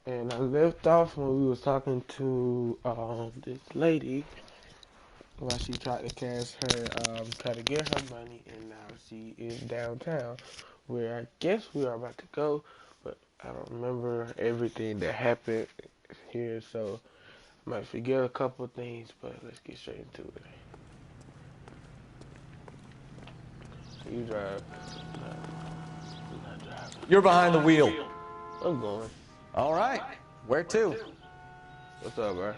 And I left off when we was talking to this lady while she tried to cash her, try to get her money, and now she is downtown, where I guess we are about to go, but I don't remember everything that happened here, so I might forget a couple of things, but let's get straight into it. You drive. I'm not driving. You're behind the wheel. I'm going. All right. Where to? What's up, bro?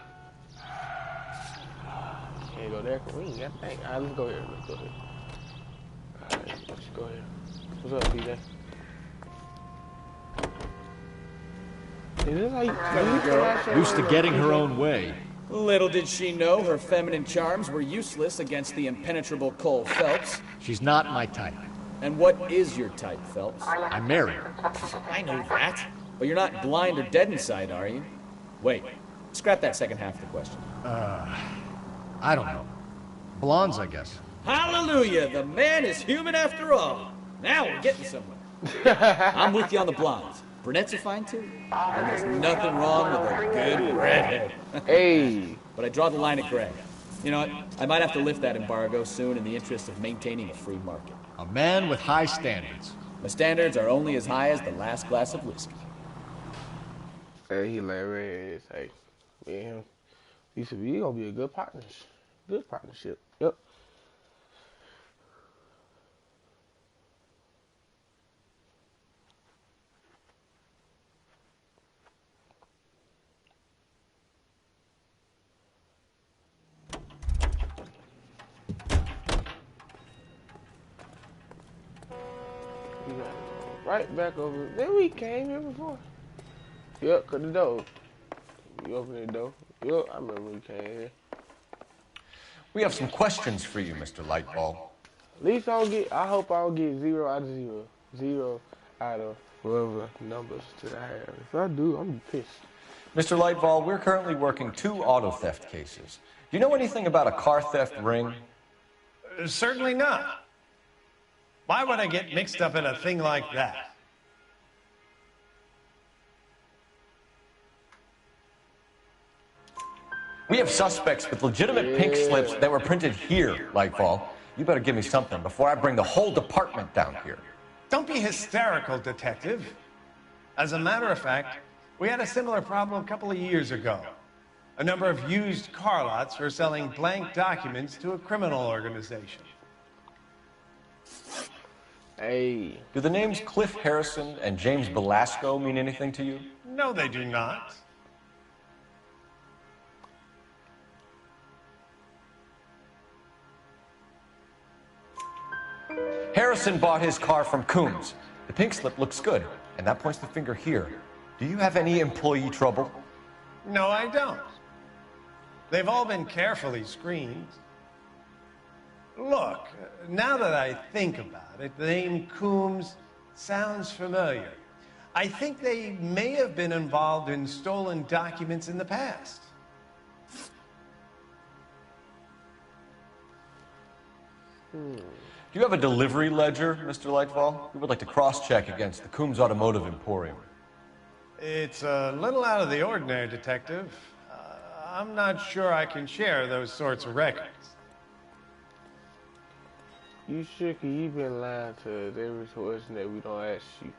Can't go there. We ain't got that. All right, let's go here. Let's go here. All right, let's go here. What's up, PJ? Is this how you Used to getting her own way. Little did she know her feminine charms were useless against the impenetrable Cole Phelps. She's not my type. And what is your type, Phelps? I'm married. I know that. But you're not blind or dead inside, are you? Wait, scrap that second half of the question. I don't know. Blondes, I guess. Hallelujah! The man is human after all. Now we're getting somewhere. I'm with you on the blondes. Brunettes are fine too. And there's nothing wrong with a good redhead. Hey! But I draw the line at gray. You know what? I might have to lift that embargo soon in the interest of maintaining a free market. A man with high standards. My standards are only as high as the last glass of whiskey. Hey, hilarious. Hey, me and him. We said we gonna be a good partnership. Good partnership. Yep. We gotta go right back over. Then we came here before. Yep, cut the door. You open the door. Yep, I remember we came here. We have some questions for you, Mr. Lightball. At least I hope I don't get 0 out of 0. 0 out of whatever numbers that I have. If I do, I'm gonna be pissed. Mr. Lightball, we're currently working 2 auto theft cases. Do you know anything about a car theft ring? Certainly not. Why would I get mixed up in a thing like that? We have suspects with legitimate pink slips that were printed here, Lightball. You better give me something before I bring the whole department down here. Don't be hysterical, Detective. As a matter of fact, we had a similar problem a couple of years ago. A number of used car lots were selling blank documents to a criminal organization. Hey. Do the names Cliff Harrison and James Belasco mean anything to you? No, they do not. Harrison bought his car from Coombs. The pink slip looks good, and that points the finger here. Do you have any employee trouble? No, I don't. They've all been carefully screened. Look, now that I think about it, the name Coombs sounds familiar. I think they may have been involved in stolen documents in the past. Do you have a delivery ledger, Mr. Lightfall? We would like to cross-check against the Coombs Automotive Emporium. It's a little out of the ordinary, Detective. I'm not sure I can share those sorts of records. You sure? Cause you been lying to us every question that we don't ask you.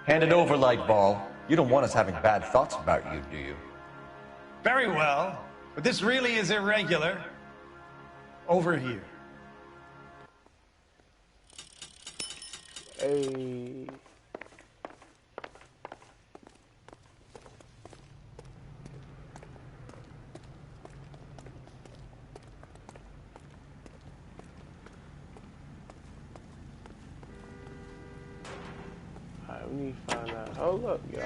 Hand it over, Lightball. You don't want us having bad thoughts about you, do you? Very well, but this really is irregular. Over here. Hey. Alright, we need to find out. Oh, look, yo.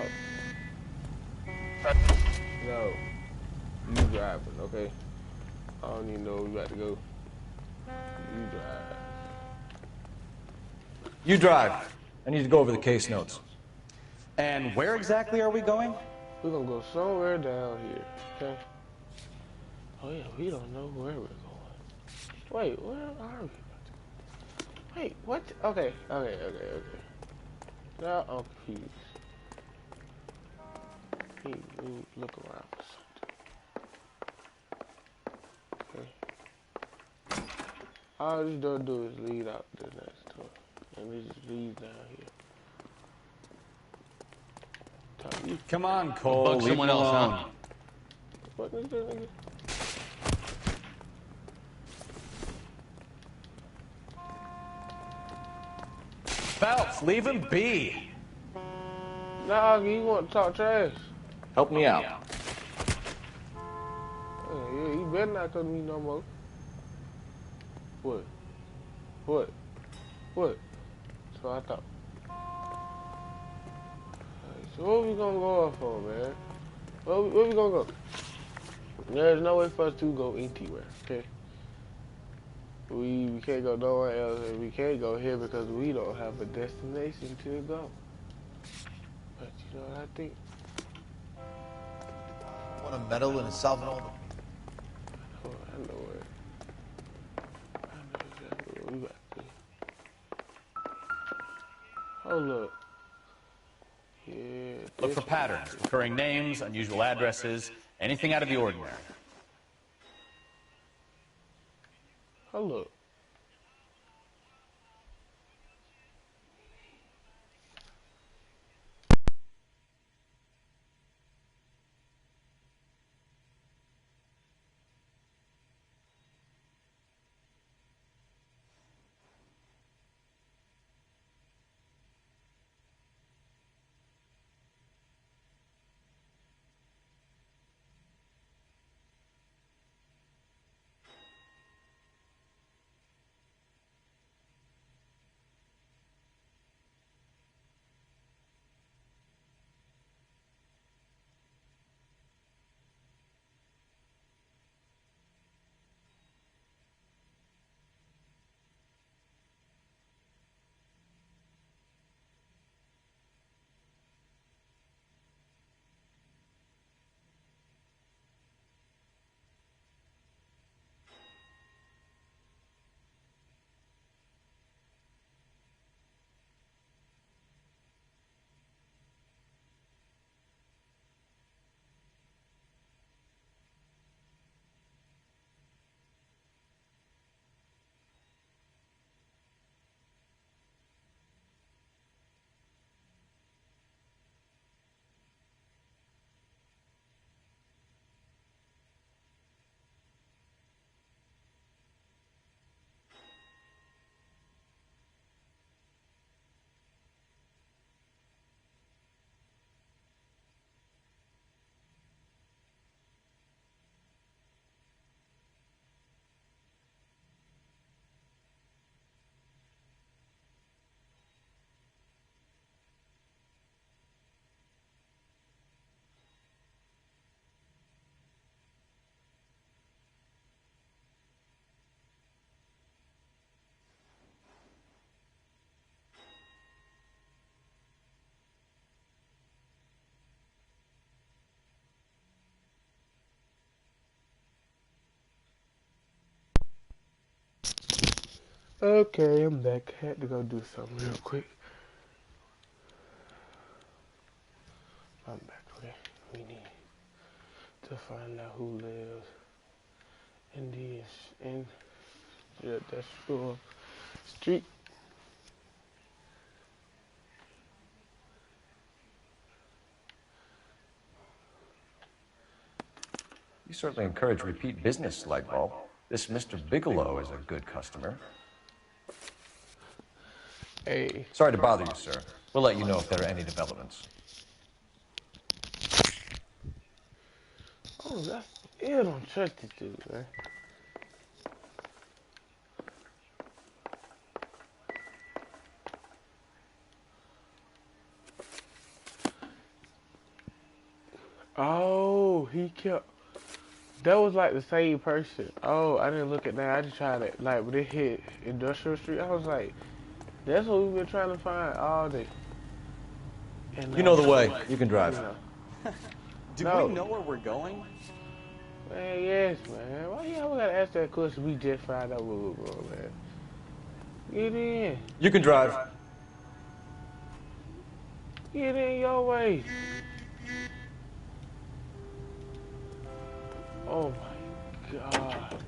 No. You driving, okay? I don't even know where we got to go. You drive. You drive. I need to go over the case notes. And where exactly are we going? We're gonna go somewhere down here, okay? Oh yeah, we don't know where we're going. Wait, where are we? Wait, what? Okay. Now I'm confused. Look around for something. Okay. All this door do is lead out the next door. And it just leads down here. Come on, Cole. Bug Leave someone him else, alone. huh? What is this nigga? Phelps, leave him be. Nah, you want to talk trash? Help me out. Yeah, you better not come to me no more. What? So I thought. Alright, so what we gonna go off for, man? Where we gonna go? There's no way for us to go anywhere, okay? We can't go nowhere else, and we can't go here because we don't have a destination to go. But you know what I think? Want to meddle in solving all the... Oh, I know it. I know exactly what we got to do. Oh, look. Yeah. Look for patterns, recurring names, unusual addresses, anything out of the ordinary. Oh, look. Okay, I'm back. Had to go do something real quick. I'm back. Okay, we need to find out who lives in the industrial street. You certainly encourage repeat business, Lightbulb. This Mr. Bigelow is a good customer. Hey. Sorry to bother you, sir. We'll let you know if there are any developments. Oh, that's it. Don't trust this dude, man. Oh, he kept. That was like the same person. Oh, I didn't look at that. I just tried it. Like, when it hit Industrial Street, I was like, that's what we've been trying to find all day. And, You know the way. You can drive. You know. Do No. we know where we're going? Man, yes, man. Why you always gotta ask that question? We just found out where we're going, man. Get in. You can drive. Get in your way. Oh my God.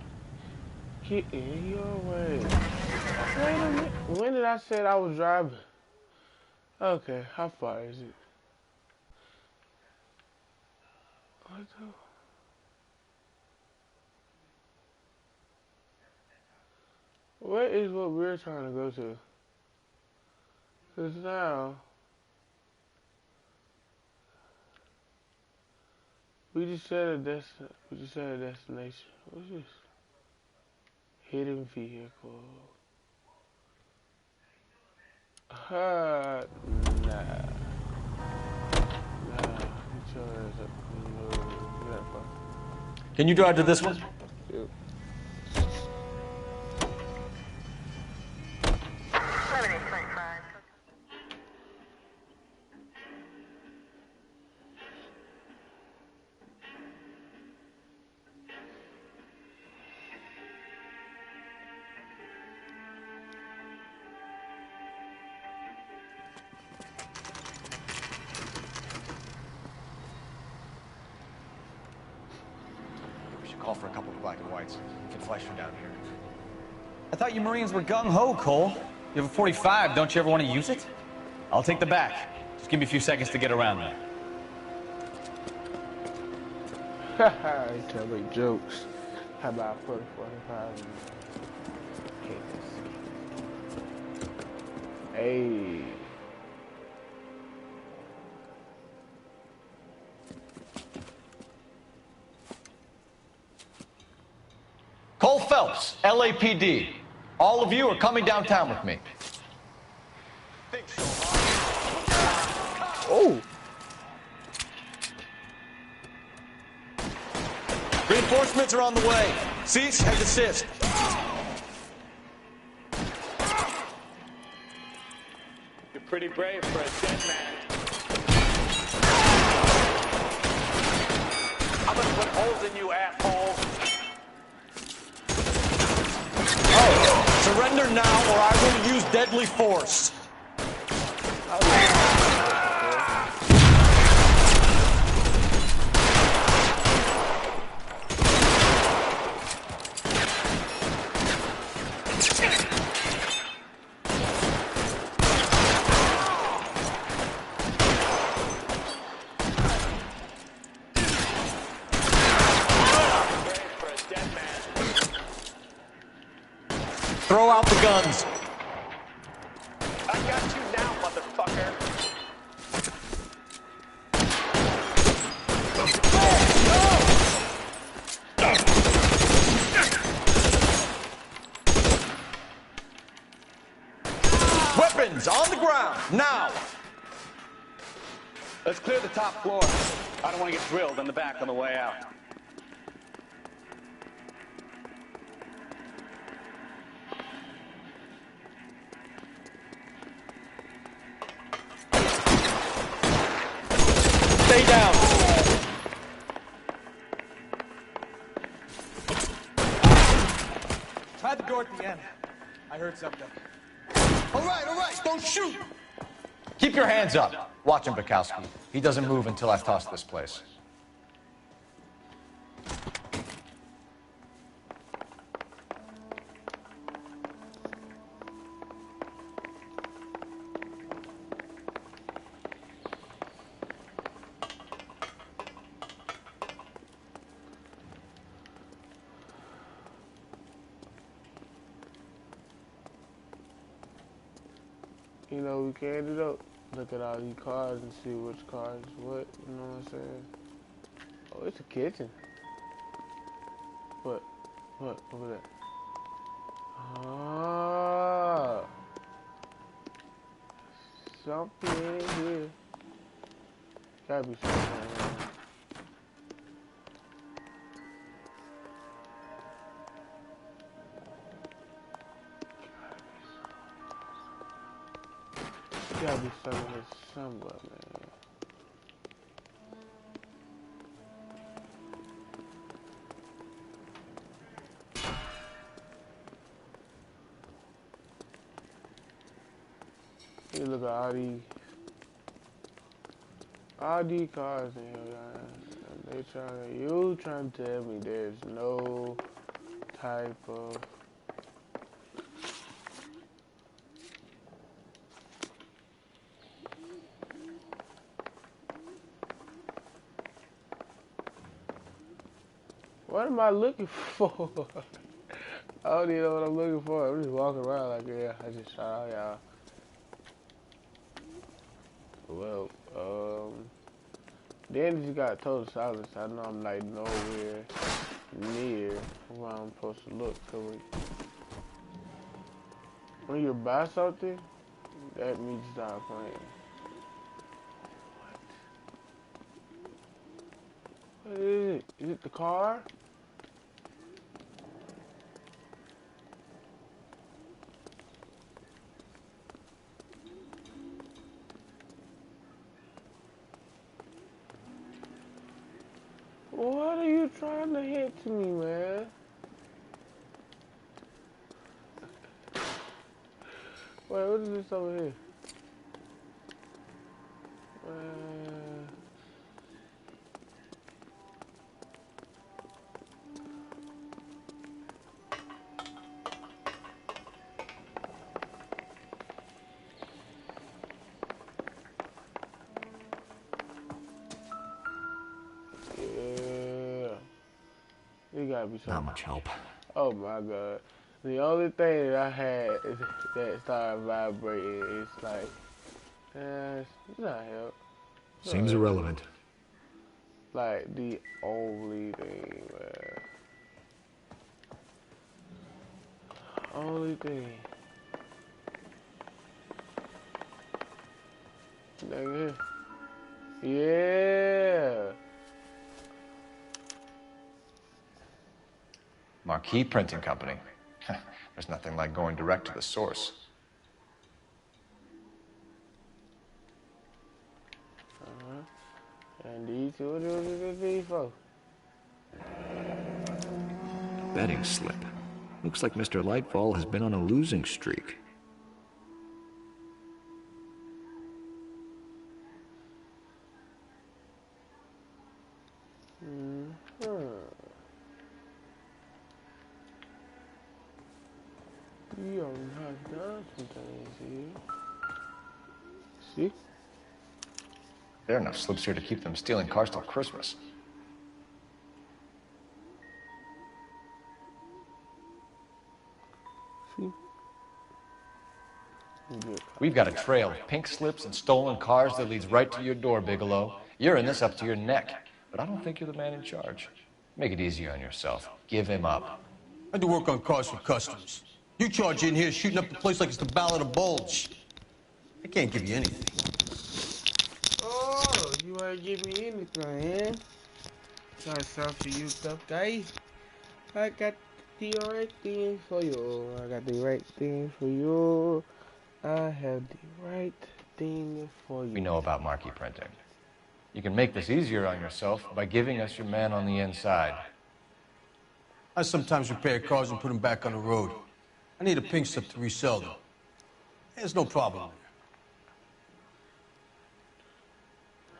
Get in your way. Wait a minute. When did I say I was driving? Okay, how far is it? What the? Where is what we're trying to go to? Cause now we just said a destination. What's this? Hidden vehicle. Nah. Nah. Get your ass up. No, get that far. Can you drive to this one? Yep. We should call for a couple of black and whites. We can flash from down here. I thought you Marines were gung-ho, Cole. You have a 45, don't you ever want to use it? I'll take the back. Just give me a few seconds to get around there. Haha, he tell me jokes. How about 40, 45? Hey. Cole Phelps, LAPD. All of you are coming downtown with me. Oh. Reinforcements are on the way. Cease and desist. You're pretty brave for a dead man. I'm gonna put holes in you, asshole. Surrender now or I will use deadly force. Throw out the guns. I got you now, motherfucker. Weapons on the ground, now! Let's clear the top floor. I don't want to get drilled in the back on the way out. Stay down. Try the door at the end. I heard something. All right, don't shoot. Keep your hands up. Watch him, Bukowski. He doesn't move until I've tossed this place. You know, we can end it up. Look at all these cars and see which car is what, you know what I'm saying? Oh, it's a kitchen. What? Look at that. Ah. Something in here. Gotta be something in here. Gotta be something here somewhere, man. You look at all these cars in here, guys. You trying to tell me there's no type of what am I looking for? I don't even know what I'm looking for. I'm just walking around like, yeah, I just shot all y'all. Well, then you got total silence. I know I'm like nowhere near where I'm supposed to look. When you buy something, that means stop playing. What is it? Is it the car? What are you trying to hit to me, man? Wait, what is this over here? You gotta be something. Not much help. Oh my god. The only thing that I had that started vibrating is like, it's not help. Seems irrelevant. Like the only thing, man. Only thing. Nigga. Yeah. Marquis Printing Company. There's nothing like going direct to the source. And these two are these folks. Betting slip. Looks like Mr. Lightfall has been on a losing streak. You have done some things here. See? There are enough slips here to keep them stealing cars till Christmas. See? We've got a trail of pink slips and stolen cars that leads right to your door, Bigelow. You're in this up to your neck, but I don't think you're the man in charge. Make it easier on yourself. Give him up. I do work on cars for customers. You charge in here shooting up the place like it's the Ballad of Bulge. I can't give you anything. Oh, you ain't give me anything, eh? Got something for you, tough guy. I got the right thing for you. I got the right thing for you. I have the right thing for you. We know about Marquis Printing. You can make this easier on yourself by giving us your man on the inside. I sometimes repair cars and put them back on the road. I need a pink slip to resell them. There's no problem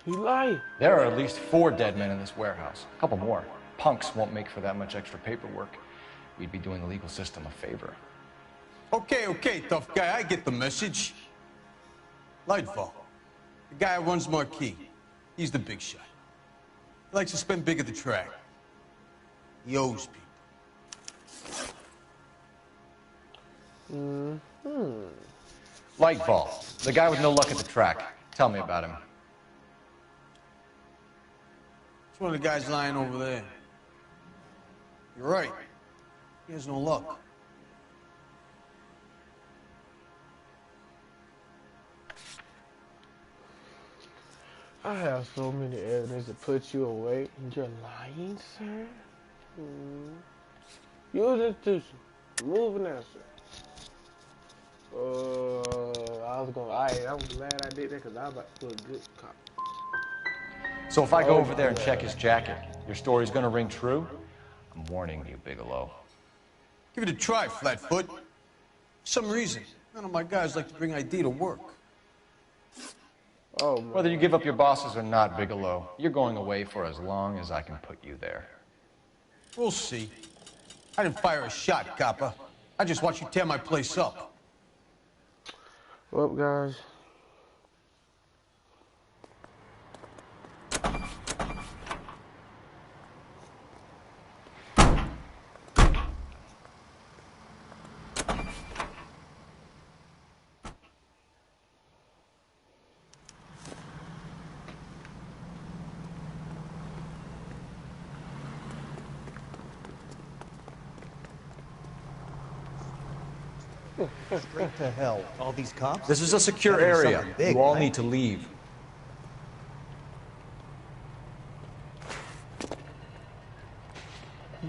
there. You lying. There are at least 4 dead men in this warehouse. A couple more. Punks won't make for that much extra paperwork. We'd be doing the legal system a favor. Okay, tough guy, I get the message. Lightfall, the guy who runs Marquis. He's the big shot. He likes to spend big at the track. He owes people. Lightfall, the guy with no luck at the track. Tell me about him. It's one of the guys lying over there. You're right. He has no luck. I have so many evidence to put you away, and you're lying, sir? Use institution. Moving answer. I'm glad I did that because I was about to do a good cop. So if I go over there and check his jacket, your story's gonna ring true? I'm warning you, Bigelow. Give it a try, Flatfoot. For some reason, none of my guys like to bring ID to work. Oh, man. Whether you give up your bosses or not, Bigelow, you're going away for as long as I can put you there. We'll see. I didn't fire a shot, copper. I just watched you tear my place up. Well, guys. Straight to hell. All these cops? This is a secure Gotta be area. something big, You all right? need to leave.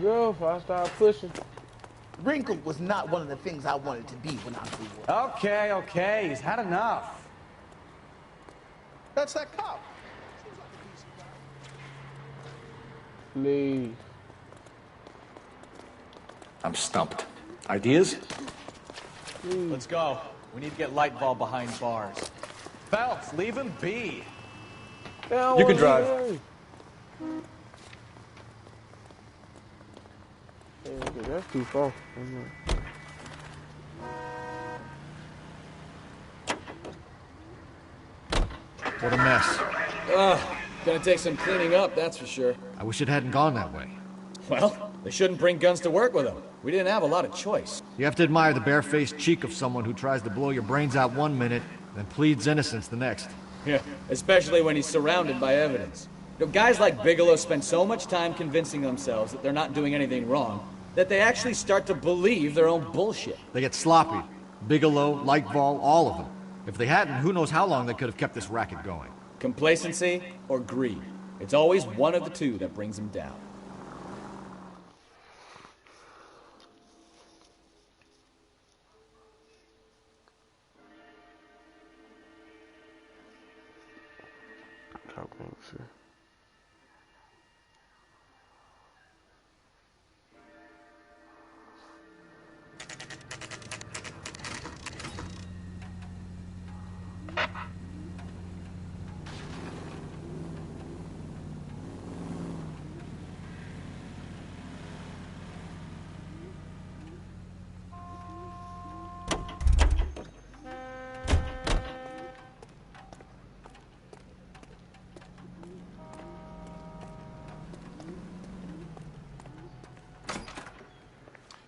Girl, if I start pushing. Wrinkled was not one of the things I wanted to be when I grew up. Okay, okay, he's had enough. That's that cop. Please. I'm stumped. Ideas? Let's go. We need to get Lightball behind bars. Phelps, leave him be. You can drive. That's too far. What a mess. Gonna take some cleaning up, that's for sure. I wish it hadn't gone that way. Well, they shouldn't bring guns to work with them. We didn't have a lot of choice. You have to admire the barefaced cheek of someone who tries to blow your brains out one minute, then pleads innocence the next. Yeah, especially when he's surrounded by evidence. You know, guys like Bigelow spend so much time convincing themselves that they're not doing anything wrong, that they actually start to believe their own bullshit. They get sloppy. Bigelow, Lightball, all of them. If they hadn't, who knows how long they could have kept this racket going. Complacency or greed. It's always one of the two that brings them down.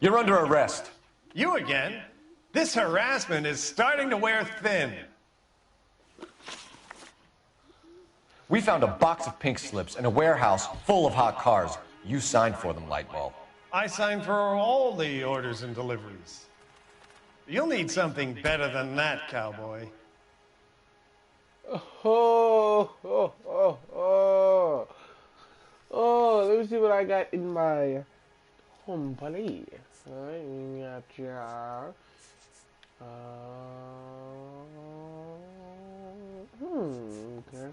You're under arrest. You again? This harassment is starting to wear thin. We found a box of pink slips in a warehouse full of hot cars. You signed for them, Lightball. I signed for all the orders and deliveries. You'll need something better than that, cowboy. Oh, let me see what I got in my home police. Alright, we got your okay.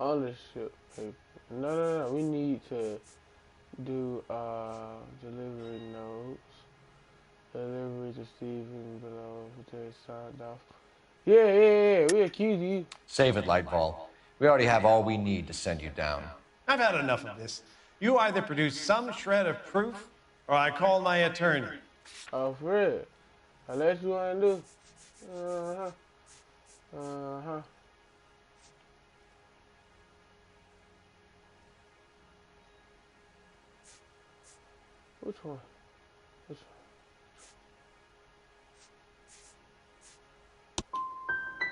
Ownership paper. No, we need to do delivery notes. Delivery to Stephen below until it's signed off. Yeah, we accuse you. Save it, Lightball. We already have all we need to send you down. I've had enough of this. You either produce some shred of proof, or I call my attorney. Oh, for real? Unless you want to do. Which one?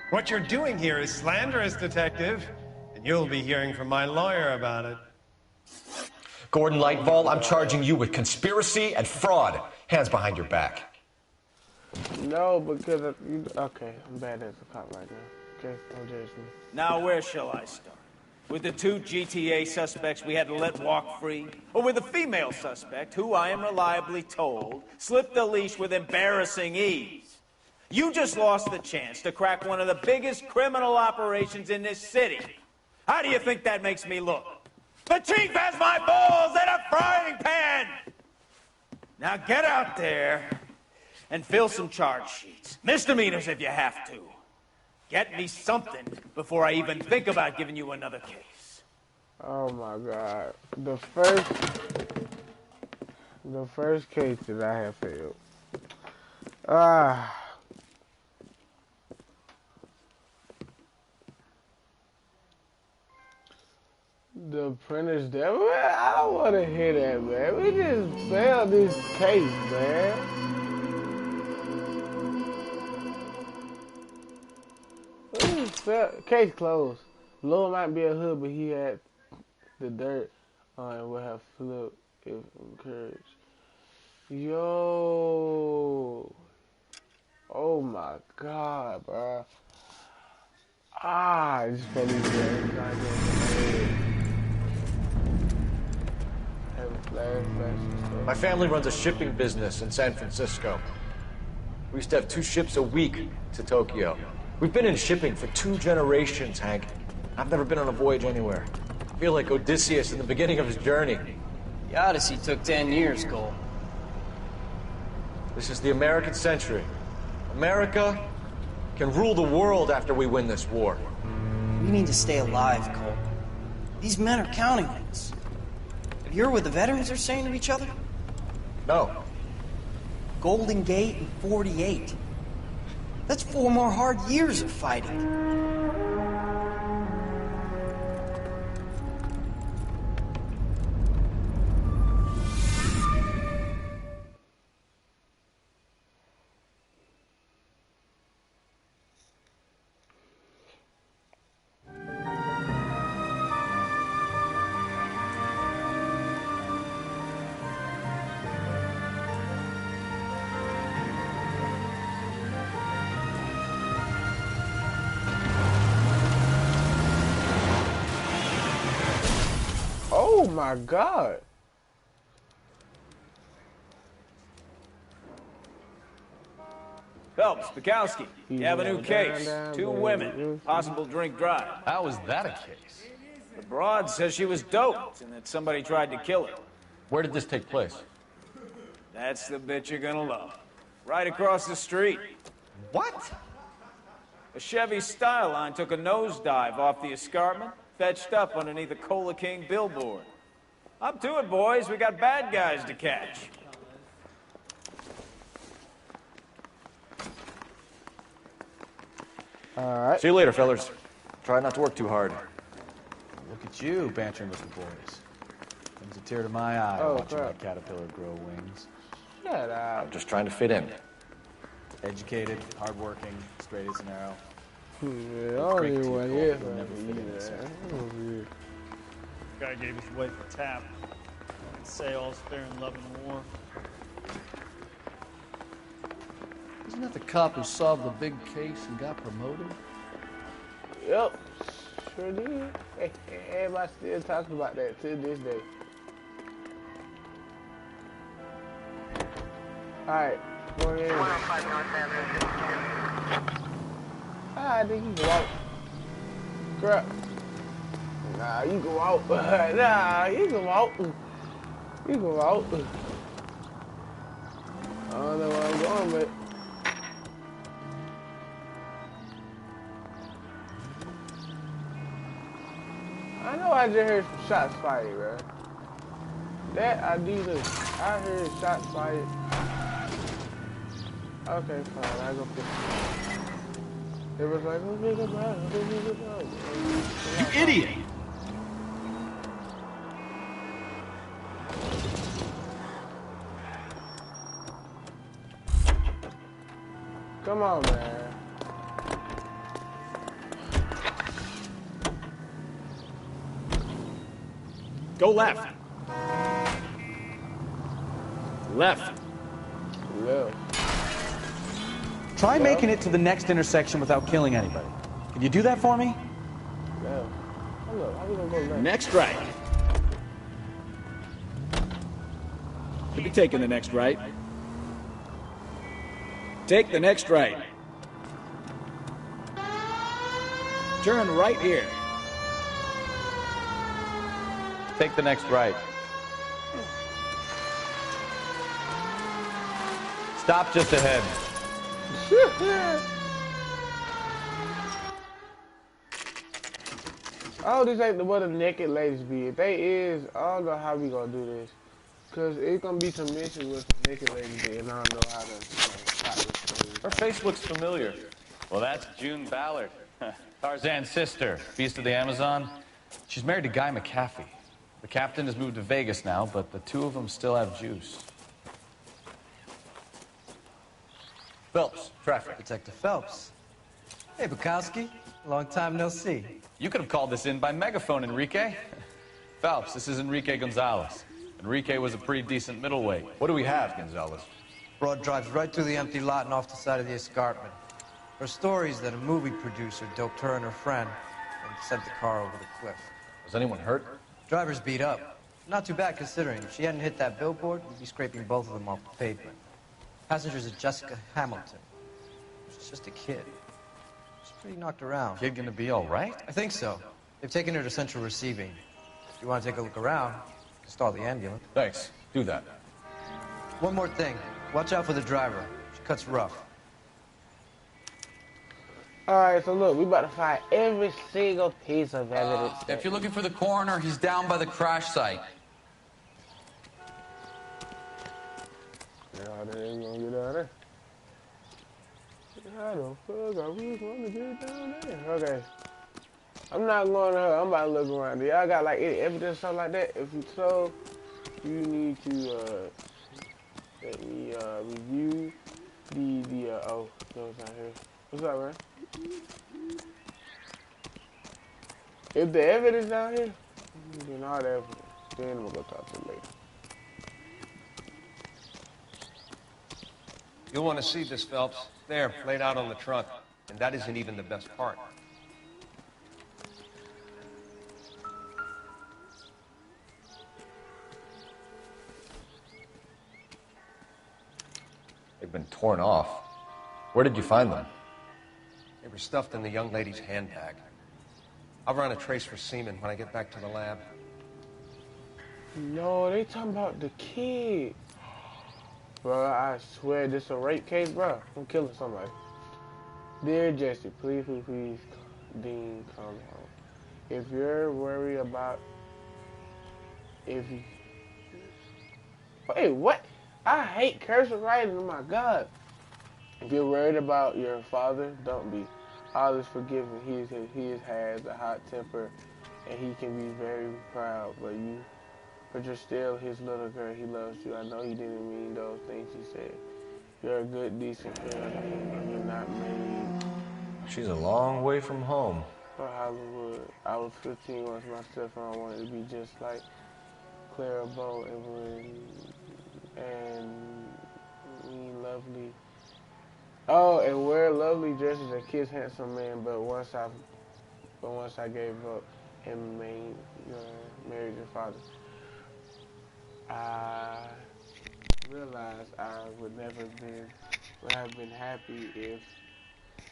What you're doing here is slanderous, detective, and you'll be hearing from my lawyer about it. Gordon Lightball, I'm charging you with conspiracy and fraud. Hands behind your back. No, because okay, I'm bad as a cop right now. Okay, don't judge me. Now, where shall I start? With the two GTA suspects we had to let walk free? Or with the female suspect, who I am reliably told slipped the leash with embarrassing ease? You just lost the chance to crack one of the biggest criminal operations in this city. How do you think that makes me look? The chief has my balls in a frying pan! Now get out there and fill some charge sheets. Misdemeanors if you have to. Get me something before I even think about giving you another case. Oh my God. The first case that I have failed. The printer's there. Man, I don't want to hear that, man. We just failed this case, man. We just failed. Case closed. Lil might be a hood, but he had the dirt and would have flipped if encouraged. Yo. Oh my God, bro. I just felt these guys. My family runs a shipping business in San Francisco. We used to have 2 ships a week to Tokyo. We've been in shipping for 2 generations, Hank. I've never been on a voyage anywhere. I feel like Odysseus in the beginning of his journey. The Odyssey took 10 years, Cole. This is the American century. America can rule the world after we win this war. We need to stay alive, Cole. These men are counting on us. Have you heard what the veterans are saying to each other? No. Golden Gate and 48. That's 4 more hard years of fighting. Oh my God. Phelps, Bukowski, you have a new case. 2 women, possible drink drive. How is that a case? The broad says she was doped and that somebody tried to kill her. Where did this take place? That's the bit you're gonna love. Right across the street. What? A Chevy Styline took a nosedive off the escarpment, fetched up underneath a Cola King billboard. Up to it, boys. We got bad guys to catch. Alright. See you later, fellas. Try not to work too hard. Look at you, bantering with the boys. Brings a tear to my eye watching my caterpillar grow wings. Shut up. I'm just trying to fit in. Educated, hardworking, straight as an arrow. Yeah, I don't even want to hear You'll never fit in this that. Guy gave his wife a tap. Say all's fair in love and war. Isn't that the cop who solved the big case and got promoted? Yep, sure did. Hey, everybody still talking about that to this day. Alright, going in. I think you can walk. Crap. Nah, you can walk. Nah, you can walk. You can walk. I don't know where I'm going, but I know I just heard some shots fired, bro. That I do this. I heard shots fired. Okay, fine. I go fix it. It was like, oh, big up, You idiot! Come on, man. Go left. Left. Left. Try making it to the next intersection without killing anybody. Can you do that for me? Left. Hold up. How we gonna go left? Next right. You'll be taking the next right. Take the next right. Turn right here. Take the next right. Stop just ahead. Oh, this ain't the where the naked ladies be. If they is, I don't know how we gonna do this. Cause it's gonna be some missions with some naked ladies there, and I don't know how to stop this. Her face looks familiar. Well, that's June Ballard, Tarzan's sister, Beast of the Amazon. She's married to Guy McAfee. The captain has moved to Vegas now, but the two of them still have juice. Phelps, traffic. Detective Phelps. Hey, Bukowski. Long time no see. You could have called this in by megaphone, Enrique. Phelps, this is Enrique Gonzalez. Enrique was a pretty decent middleweight. What do we have, Gonzalez? Broad drives right through the empty lot and off the side of the escarpment. Her story is that a movie producer doped her and her friend and sent the car over the cliff. Was anyone hurt? Driver's beat up. Not too bad considering. If she hadn't hit that billboard, we'd be scraping both of them off the pavement. Passenger's a Jessica Hamilton. She's just a kid. She's pretty knocked around. Kid gonna be all right? I think so. They've taken her to central receiving. If you want to take a look around, you can stall the ambulance. Thanks. Do that. One more thing. Watch out for the driver. She cuts rough. Alright, so look, we about to find every single piece of evidence. If you're looking for the coroner, he's down by the crash site. Yeah, they ain't gonna get down there. How the fuck are we gonna get down there? Okay. I'm not going to her. I'm about to look around. Do y'all got like any evidence or something like that? If you so, you need to let me review the oh, those out here. What's up, man? If the evidence out here, then all the evidence. Then we'll go talk to them later. You'll want to see this, Phelps. There, laid out on the trunk. And that isn't even the best part. They've been torn off. Where did you find them? They were stuffed in the young lady's handbag. I'll run a trace for semen when I get back to the lab. No, they talking about the kid. Bro, I swear this a rape case, bro. I'm killing somebody. Dear Jesse, please, Dean, come home. If you're worried about wait, what? I hate cursive writing, oh my God. If you're worried about your father, don't be. All is forgiven. He has a hot temper, and he can be very proud. But you're still his little girl. He loves you. I know he didn't mean those things he said. You're a good, decent girl, and you're not made She's a long way from home. for Hollywood. I was 15 once my stepfather wanted to be just like Clara Bow and lovely. Oh, and wear lovely dresses and kiss handsome men. But once I gave up and married your father, I realized I would have been happy if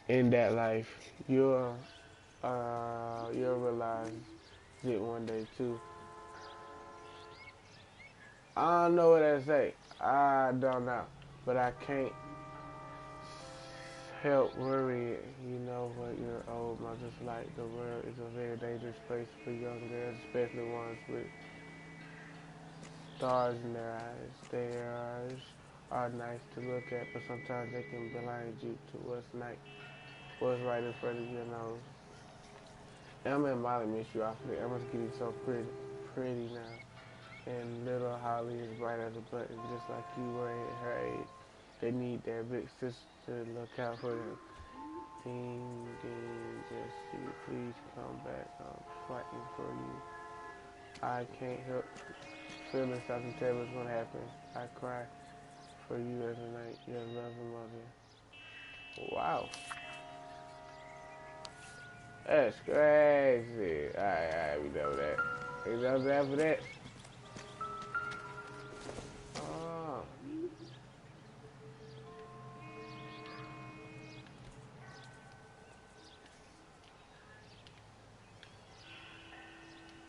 in that life you'll realize it one day too. I don't know what I say. I don't know, but I can't help worry. You know what your old mother's like. The world is a very dangerous place for young girls, especially ones with stars in their eyes. Their eyes are nice to look at, but sometimes they can blind you to what's right in front of your nose. Emma and Molly miss you awfully. Emma's getting so pretty now. And little Holly is bright as a button, just like you were at her age. They need their big sister to look out for them. Dean, Jesse, please come back. I'm fighting for you. I can't help feeling something terrible is gonna happen. I cry for you every night. Your loving mother. Wow. That's crazy. Alright, we done with that. We done after that. Oh.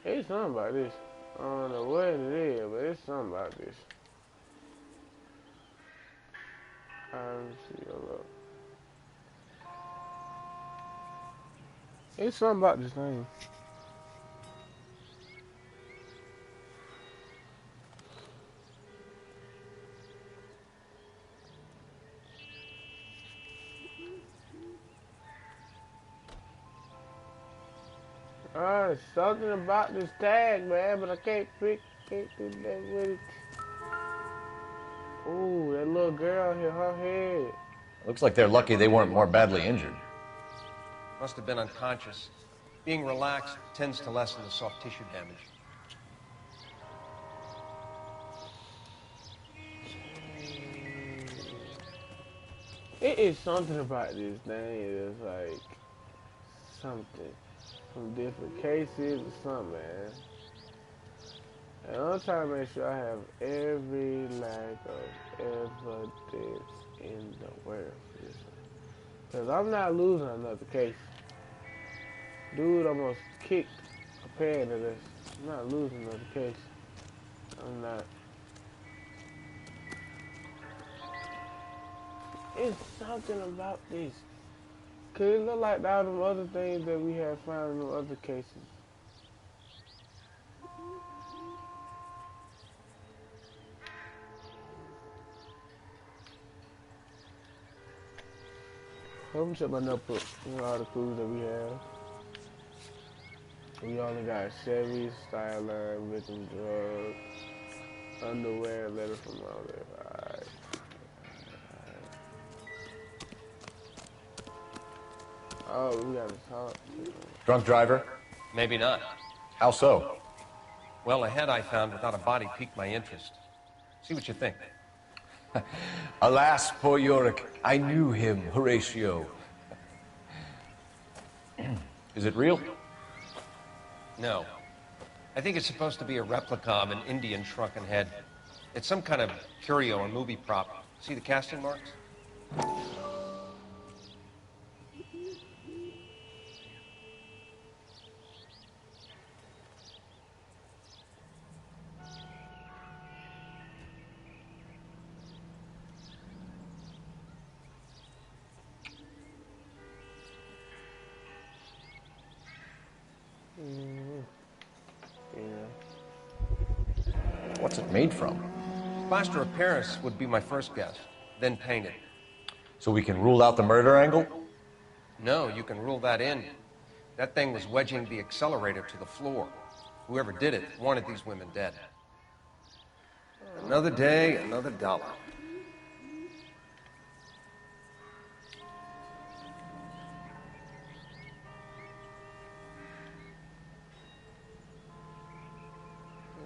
It's something about this. I don't know what it is, but it's something about this. Let's see, hold up. It's something about this thing. Something about this tag, man, but I can't do that with it. Ooh, that little girl hit her head. Looks like they're lucky they weren't more badly injured. Must have been unconscious. Being relaxed tends to lessen the soft tissue damage. It is something about this thing. It's like something from different cases or something, man. And I'm trying to make sure I have every lack of evidence in the world for this one. Because I'm not losing another case. Dude almost kicked a pan of this. I'm not losing another case. I'm not. It's something about this. Cause it look like all them other things that we have found in them other cases. Let me check my notebook. You know all the clues that we have. We only got Chevy, Styler, victim drug, underwear, letter from mother. Alright. Oh, we gotta talk. Drunk driver? Maybe not. How so? Well, a head I found without a body piqued my interest. See what you think. Alas, poor Yorick, I knew him, Horatio. Is it real? No. I think it's supposed to be a replica of an Indian shrunken head. It's some kind of curio or movie prop. See the casting marks? What's it made from? Plaster of Paris would be my first guess, then painted. So we can rule out the murder angle? No, you can rule that in. That thing was wedging the accelerator to the floor. Whoever did it wanted these women dead. Another day, another dollar.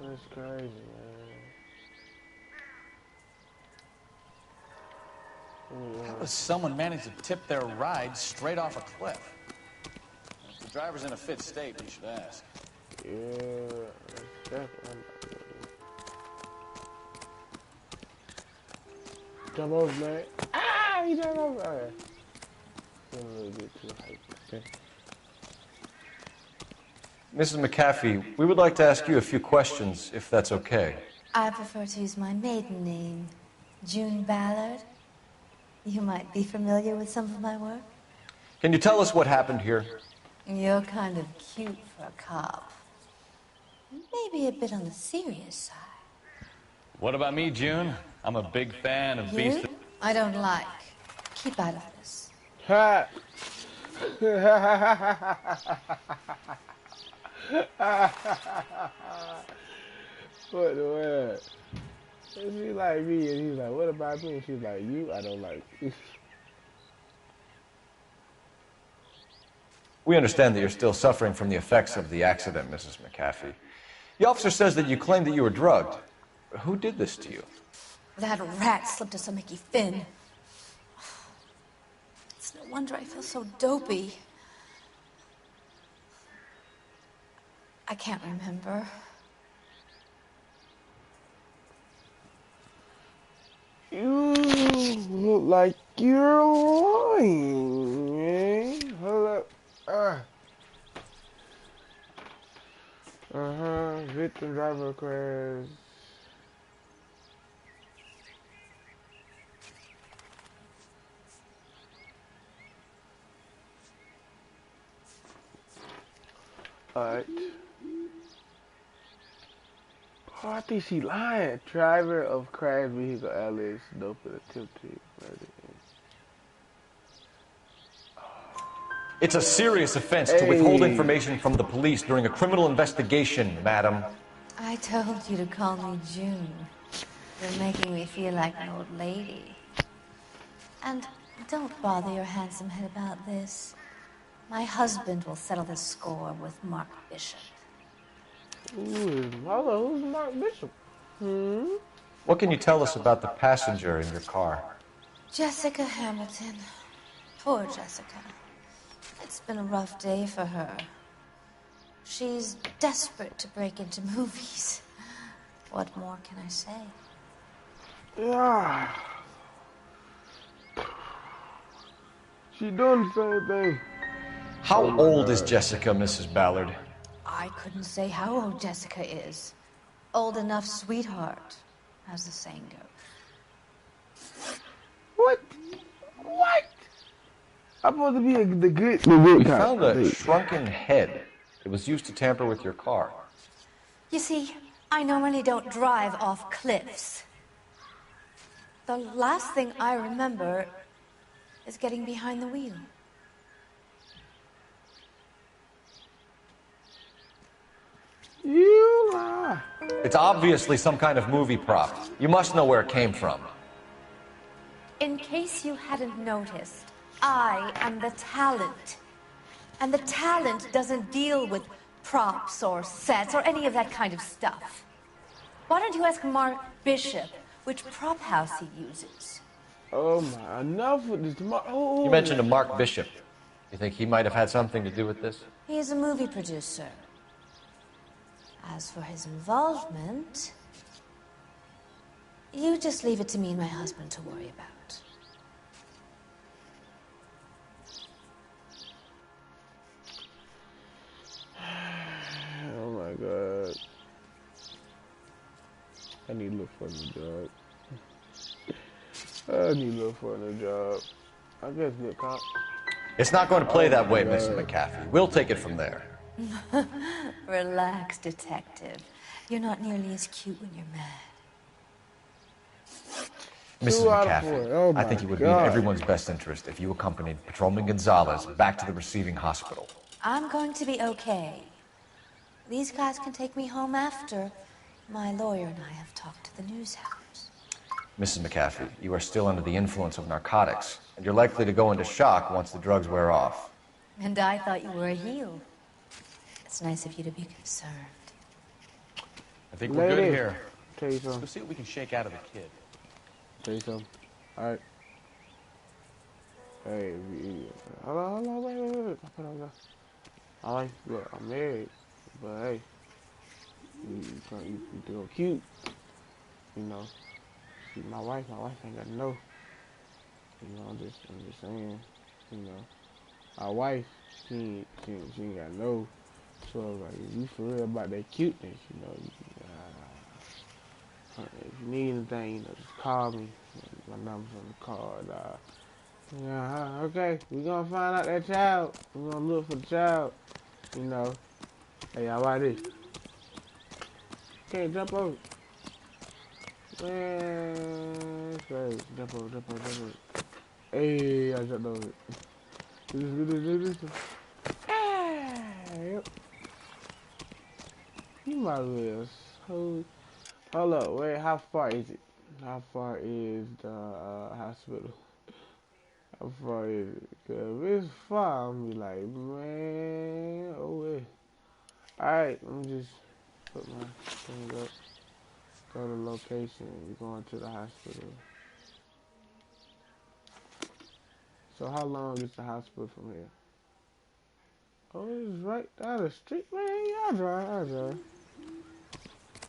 That's crazy, man. How does someone manage to tip their ride straight off a cliff? If the driver's in a fit state, we should ask. Yeah, that's definitely. Jump over, man. Ah, he jumped over. Okay. A little bit too hyped. Okay. Mrs. McAfee, we would like to ask you a few questions, if that's okay. I prefer to use my maiden name, June Ballard. You might be familiar with some of my work. Can you tell us what happened here? You're kind of cute for a cop. Maybe a bit on the serious side. What about me, June? I'm a big fan of Beast. I don't like. Keep out of this. Ha! What the word? She like me, and he's like, what about me? And she's like, you, I don't like. We understand that you're still suffering from the effects of the accident, Mrs. McAfee. The officer says that you claimed that you were drugged. Who did this to you? That rat slipped us a Mickey Finn. It's no wonder I feel so dopey. I can't remember. You look like you're lying, man. Hold up. Victim driver crash. Alright. Oh, I think she lying. Driver of crash vehicle Alice dope and attempted murder. It's a serious offense to withhold information from the police during a criminal investigation, madam. I told you to call me June. You're making me feel like an old lady. And don't bother your handsome head about this. My husband will settle the score with Mark Bishop. Ooh, hello, who's Mark Bishop? What can you tell us about the passenger in your car? Jessica Hamilton. Poor Jessica. It's been a rough day for her. She's desperate to break into movies. What more can I say? Yeah. She doing the same thing. How old is Jessica, Mrs. Ballard? I couldn't say how old Jessica is. Old enough, sweetheart, as the saying goes. What? What? I'm supposed to be the good We guy. found a shrunken head. It was used to tamper with your car. You see, I normally don't drive off cliffs. The last thing I remember is getting behind the wheel. You lie. It's obviously some kind of movie prop. You must know where it came from. In case you hadn't noticed, I am the talent. And the talent doesn't deal with props or sets or any of that kind of stuff. Why don't you ask Mark Bishop which prop house he uses? Oh my, enough with this. You mentioned a Mark Bishop. You think he might have had something to do with this? He is a movie producer. As for his involvement, you just leave it to me and my husband to worry about. Oh my god. I need to look for a new job. I need to look for a new job. I guess good cop. It's not going to play that way, Mrs. McAfee. We'll take it from there. Relax, detective. You're not nearly as cute when you're mad. Mrs. 2 out of McAfee, 4. Oh I think it would be in everyone's best interest if you accompanied Patrolman Gonzalez back to the receiving hospital. I'm going to be okay. These guys can take me home after. My lawyer and I have talked to the news house. Mrs. McAfee, you are still under the influence of narcotics, and you're likely to go into shock once the drugs wear off. And I thought you were a heel. It's nice of you to be concerned. I think we're good here. Tell you Let's something. go see what we can shake out of the kid. Tell you something. Alright. Hey, hold on, wait. I put on that. I like, look, I'm married, but hey, you go cute. You know, see, my wife ain't got to know. You know, I'm just saying, you know, our wife, she ain't got to know. So, like, if you for real about that cuteness, you know, if you need anything, you know, just call me. My number's on the card. Yeah, okay, we gonna find out that child. We gonna look for the child. You know, hey, how about this? Can't jump over. Man, it's crazy. Jump over. Hey, I jumped over it. Do this. Hey, you might as well. Hold up, wait, how far is it? How far is the hospital? How far is it? Cause if it's far, I'm be like, man, oh wait. Alright, let me just put my thing up. Go to location. We're going to the hospital. So how long is the hospital from here? Oh, it's right down the street, man. Yeah,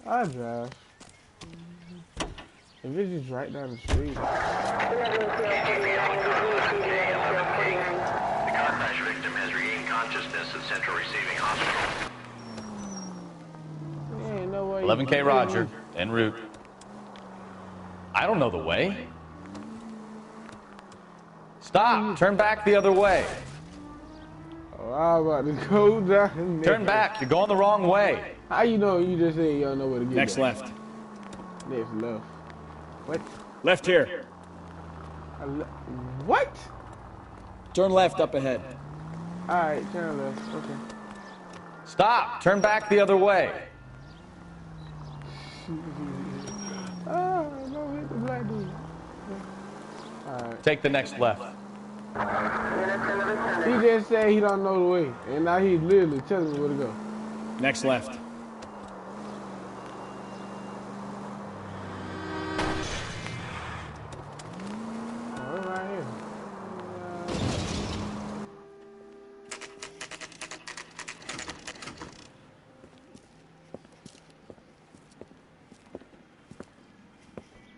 I drive. If it's just right down the street. The car crash victim has regained consciousness at Central Receiving Hospital. 11K Roger, en route. I don't know the way. Stop! Turn back the other way. Oh, I'm about to go down there. Turn back. You're going the wrong way. How you know? You just said you don't know where to get. Next down. left. Next left. What? Left here. What? Turn left up ahead. Alright, turn left. Okay. Stop! Turn back the other way. Oh, no, hit the black dude. Alright. Take the next left. He just said he don't know the way, and now he's literally telling me where to go. Next left. Oh, right here.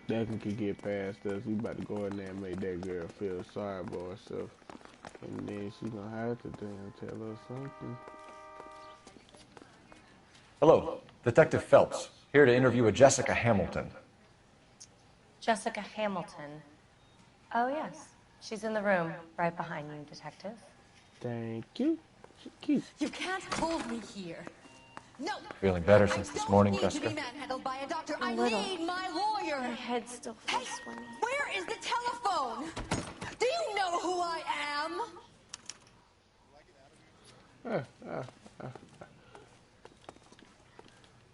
Nothing could get past us. We about to go in there and make that girl feel sorry for herself. And then she gonna have to tell us something. Hello, Detective Phelps, here to interview a Jessica Hamilton. Jessica Hamilton. Oh, yes. She's in the room, right behind you, Detective. Thank you. She's cute. You can't hold me here. No. Feeling better since this morning, Jessica? To be manhandled by a doctor. A I little. need my lawyer. My head still feels swimming. Where is the telephone? Do you know who I am?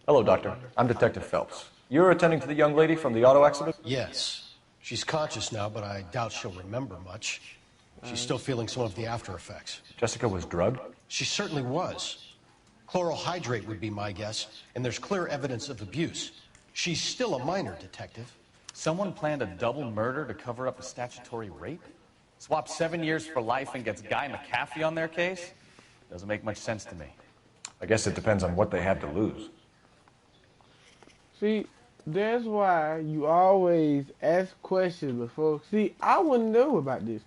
Hello, Doctor. I'm Detective Phelps. You're attending to the young lady from the auto accident? Yes. She's conscious now, but I doubt she'll remember much. She's still feeling some of the after effects. Jessica was drugged? She certainly was. Chloral hydrate would be my guess, and there's clear evidence of abuse. She's still a minor, Detective. Someone planned a double murder to cover up a statutory rape? Swap 7 years for life and gets Guy McAfee on their case? Doesn't make much sense to me. I guess it depends on what they have to lose. See, that's why you always ask questions before. See, I wouldn't know about this.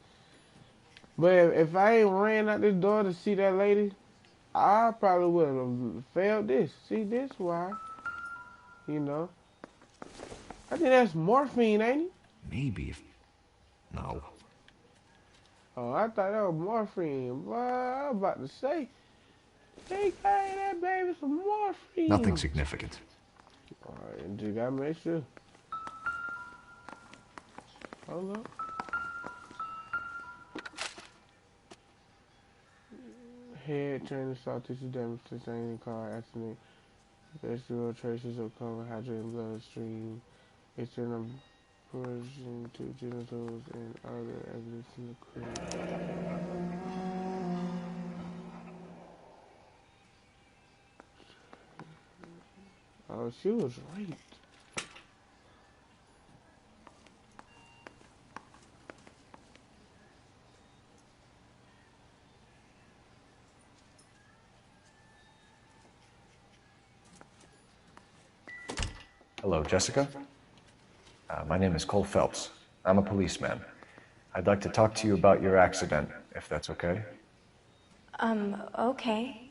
But if I ain't ran out this door to see that lady, I probably would have failed this. See, this why, you know. I think that's morphine, ain't it? Maybe if... No. Oh, I thought that was morphine. Boy, I was about to say, they gave that baby some morphine. Nothing significant. All right, just gotta make sure. Hold up. Head turning soft tissue damage to sustaining car accident. Vestibular traces of common hydrated bloodstream. External abrasion to genitals and other evidence in the crib. Oh, she was raped. Hello, Jessica. My name is Cole Phelps. I'm a policeman. I'd like to talk to you about your accident, if that's okay. Okay.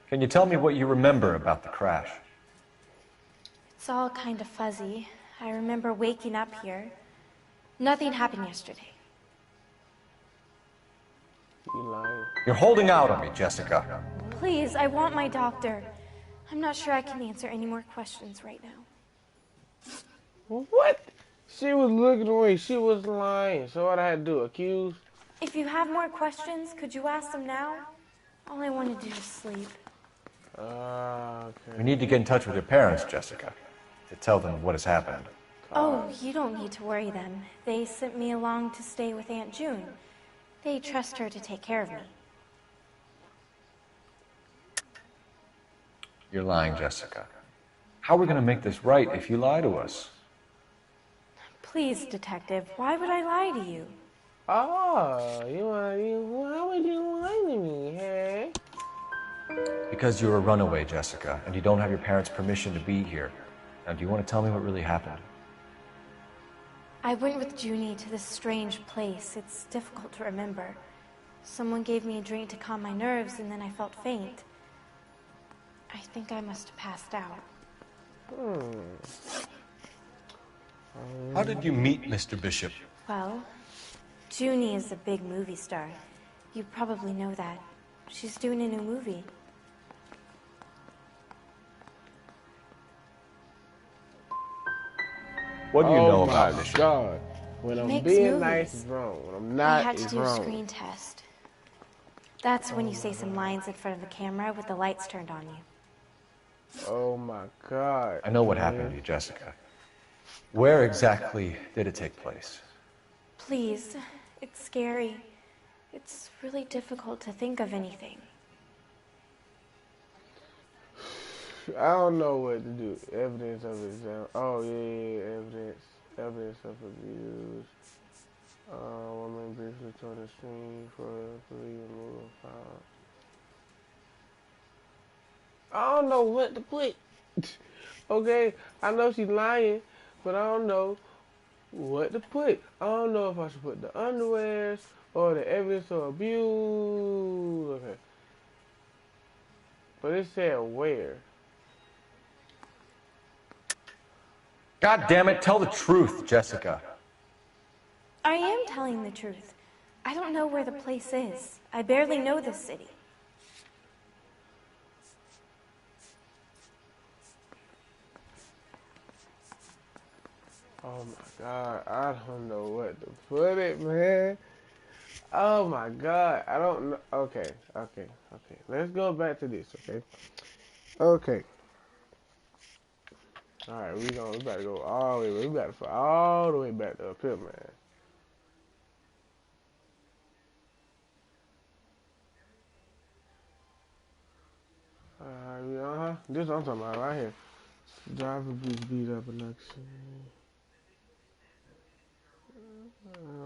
Can you tell me what you remember about the crash? It's all kind of fuzzy. I remember waking up here. Nothing happened yesterday. You lying. You're holding out on me, Jessica. Please, I want my doctor. I'm not sure I can answer any more questions right now. What? She was looking away. She was lying. So what I had to do, accuse? If you have more questions, could you ask them now? All I want to do is sleep. We need to get in touch with your parents, Jessica, to tell them what has happened. Oh, you don't need to worry them. They sent me along to stay with Aunt June. They trust her to take care of me. You're lying, Jessica. How are we going to make this right if you lie to us? Please, Detective, why would I lie to you? Oh, why would you lie to me, hey? Because you're a runaway, Jessica, and you don't have your parents' permission to be here. Now, do you want to tell me what really happened? I went with Junie to this strange place. It's difficult to remember. Someone gave me a drink to calm my nerves, and then I felt faint. I think I must have passed out. How did you meet Mr. Bishop? Well, Junie is a big movie star. You probably know that. She's doing a new movie. What do you know about this? Oh my God. When I'm being nice, it's wrong. When I'm not, We had to it's do a wrong. screen test. That's when you say some lines in front of the camera with the lights turned on you. Oh my God. I know what happened to you, Jessica. Where exactly did it take place? Please, it's scary. It's really difficult to think of anything. I don't know what to do. Evidence of exam. Oh yeah, evidence of abuse. Woman briefly tore the screen for police removal file. I don't know what to put. Okay, I know she's lying, but I don't know what to put. I don't know if I should put the underwears or the evidence of abuse. Okay, but it said where. God damn it, tell the truth, Jessica. I am telling the truth. I don't know where the place is. I barely know this city. Oh my God, I don't know what to put it, man. Oh my God, I don't know. Okay. Let's go back to this, okay? Okay. All right, we better go all the way. We better fly all the way back to up here, man. This I'm talking about right here. Driver beat up an accident.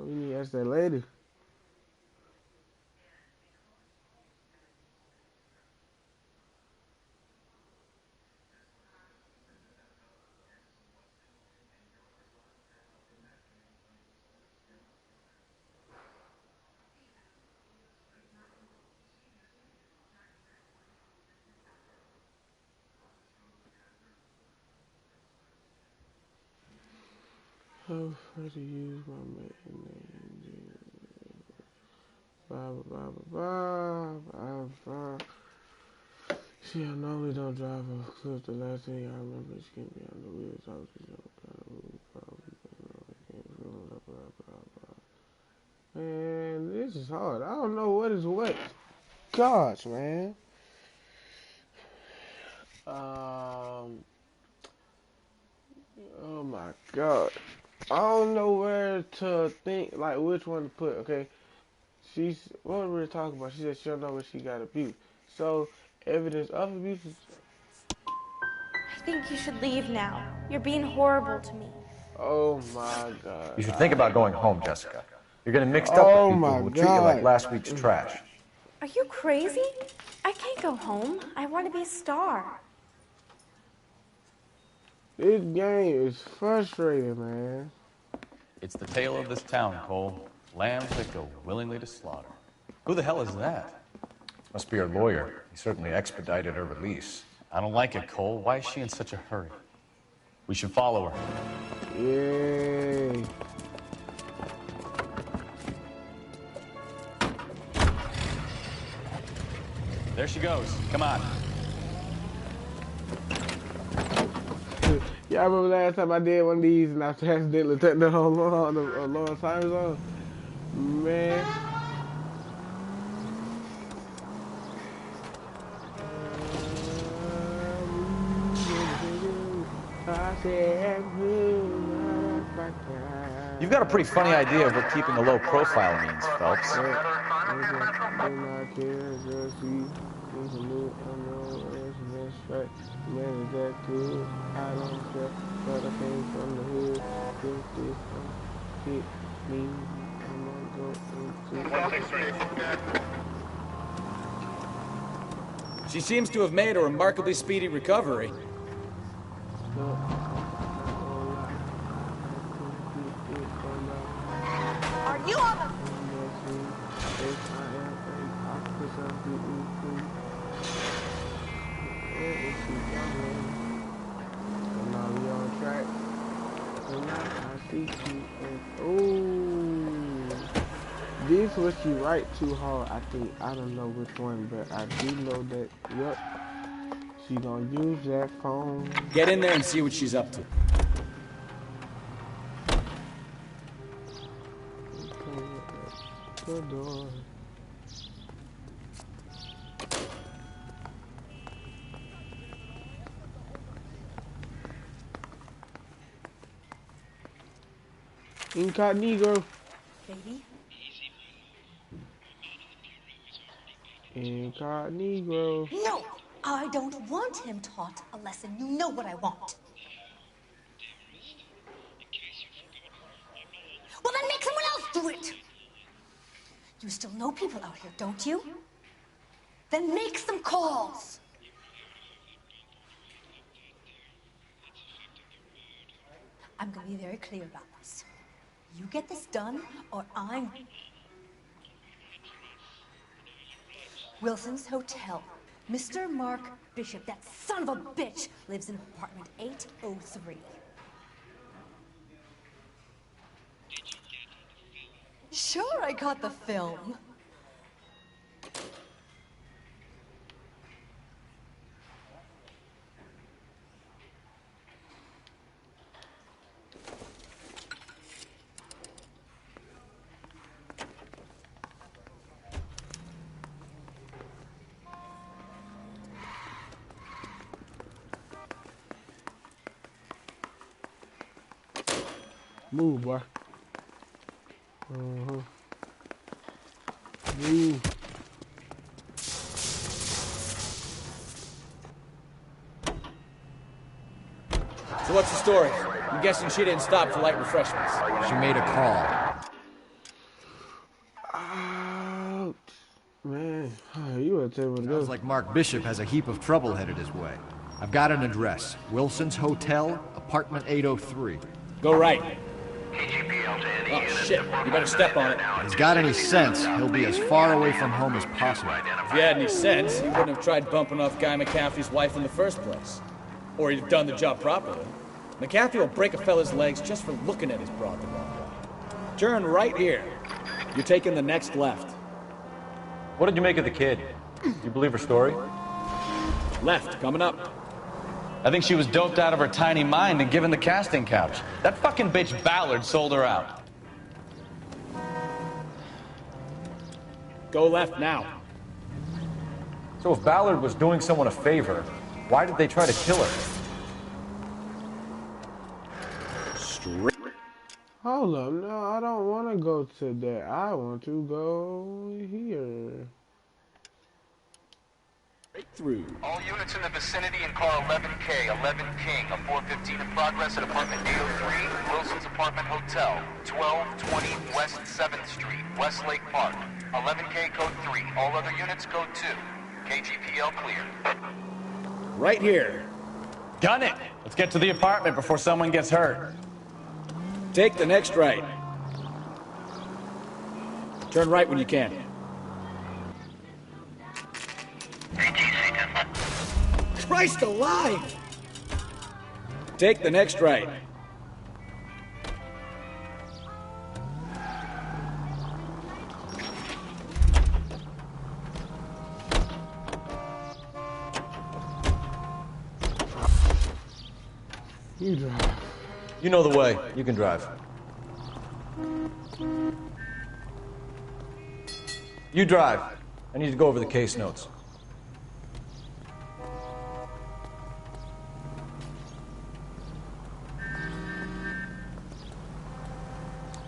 We need to ask that lady. How to use my maiden name? Blah. See, I normally don't drive off cliff. The last thing I remember is getting me on the wheels. I was just Man, this is hard. I don't know what is what. Gosh, man. Oh my God. I don't know where to think, like which one to put, okay? What were we talking about? She said she don't know where she got abused. So, evidence of abuse is... I think you should leave now. You're being horrible to me. Oh my God. You should think about going home, Jessica. You're getting mixed up with people who will treat you like last week's trash. Are you crazy? I can't go home. I want to be a star. This game is frustrating, man. It's the tale of this town, Cole. Lambs that go willingly to slaughter. Who the hell is that? Must be her lawyer. He certainly expedited her release. I don't like it, Cole. Why is she in such a hurry? We should follow her. Yay. There she goes. Come on. Yeah, I remember last time I did one of these and I accidentally turned the whole long time zone. Man. You've got a pretty funny idea of what keeping a low profile means, Phelps. She seems to have made a remarkably speedy recovery. Are you on the... This was she right too hard, I think. I don't know which one, but I do know that, yep, she gonna use that phone. Get in there and see what she's up to. the door. Incognito. Baby? Incognito. No! I don't want him taught a lesson. You know what I want. Well, then make someone else do it! You still know people out here, don't you? Then make some calls! I'm gonna be very clear about this. You get this done, or I'm... Wilson's Hotel. Mr. Mark Bishop, that son of a bitch, lives in apartment 803. Sure, I got the film. Move, boy. Move. So what's the story? I'm guessing she didn't stop for light refreshments. She made a call. Ouch. Man, you would tell me what to do. Sounds like Mark Bishop has a heap of trouble headed his way. I've got an address. Wilson's Hotel, apartment 803. Go right. Oh, shit. You better step on it. If he's got any sense, he'll be as far away from home as possible. If he had any sense, he wouldn't have tried bumping off Guy McCaffrey's wife in the first place. Or he'd have done the job properly. McCaffrey will break a fella's legs just for looking at his broad the wrong way. Turn right here. You're taking the next left. What did you make of the kid? You believe her story? Left, coming up. I think she was doped out of her tiny mind and given the casting couch. That fucking bitch Ballard sold her out. Go left now. So if Ballard was doing someone a favor, why did they try to kill her? Straight. Hold up, no, I don't want to go to that. I want to go here. Through. All units in the vicinity in car 11K, 11 King, a 415 in progress at apartment 803, Wilson's Apartment Hotel, 1220 West 7th Street, Westlake Park. 11K code 3, all other units code 2. KGPL clear. Right here. Gun it! Let's get to the apartment before someone gets hurt. Take the next right. Turn right when you can. Christ alive! Take the next right. You drive. You know the way. You can drive. You drive. I need to go over the case notes.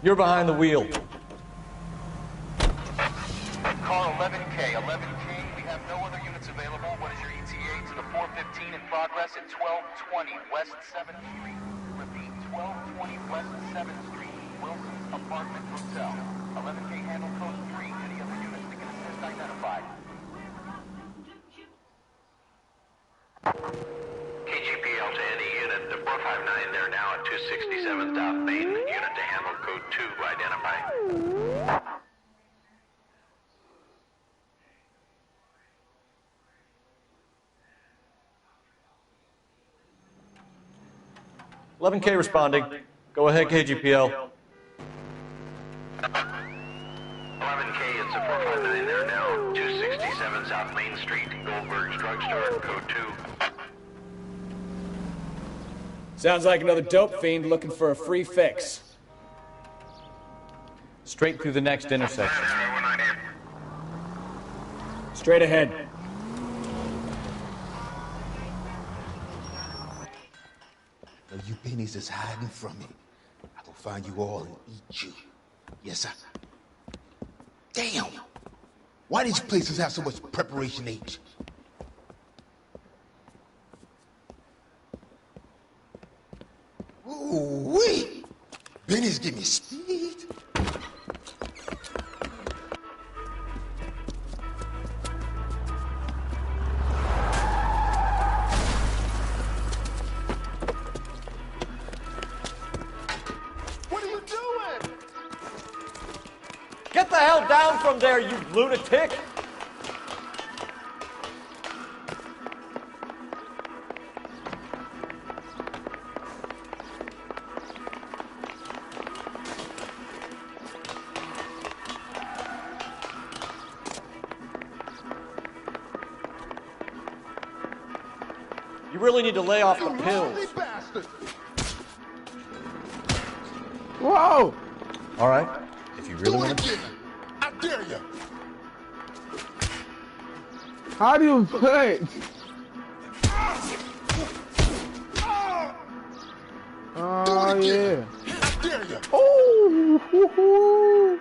You're behind the wheel. Car 11K, 11 King, we have no other units available. What is your ETA to the 415 in progress at 1220 West 7th Street? Repeat, 1220 West 7th Street, Wilson's Apartment Hotel. 11K handle code 3. Any other units that can assist identified. KGPL to any unit, the 459 there now at 267 South Main. Unit to handle code 2 identified. 11K responding. Go ahead, KGPL. 11K, it's a 459 there now. 267 South Main Street, Goldberg's Drugstore, code 2. Sounds like another dope fiend looking for a free fix. Straight through the next intersection. Straight ahead. Now you pennies is hiding from me. I will find you all and eat you. Yes, sir. Damn! Why these places have so much preparation H? Ooh-wee! Benny's give me speed. What are you doing? Get the hell down from there, you lunatic! You really need to lay off the pills. Whoa! All right, if you really want to... I dare you. How do you punch? Oh, yeah. I dare you. Oh! Hoo-hoo.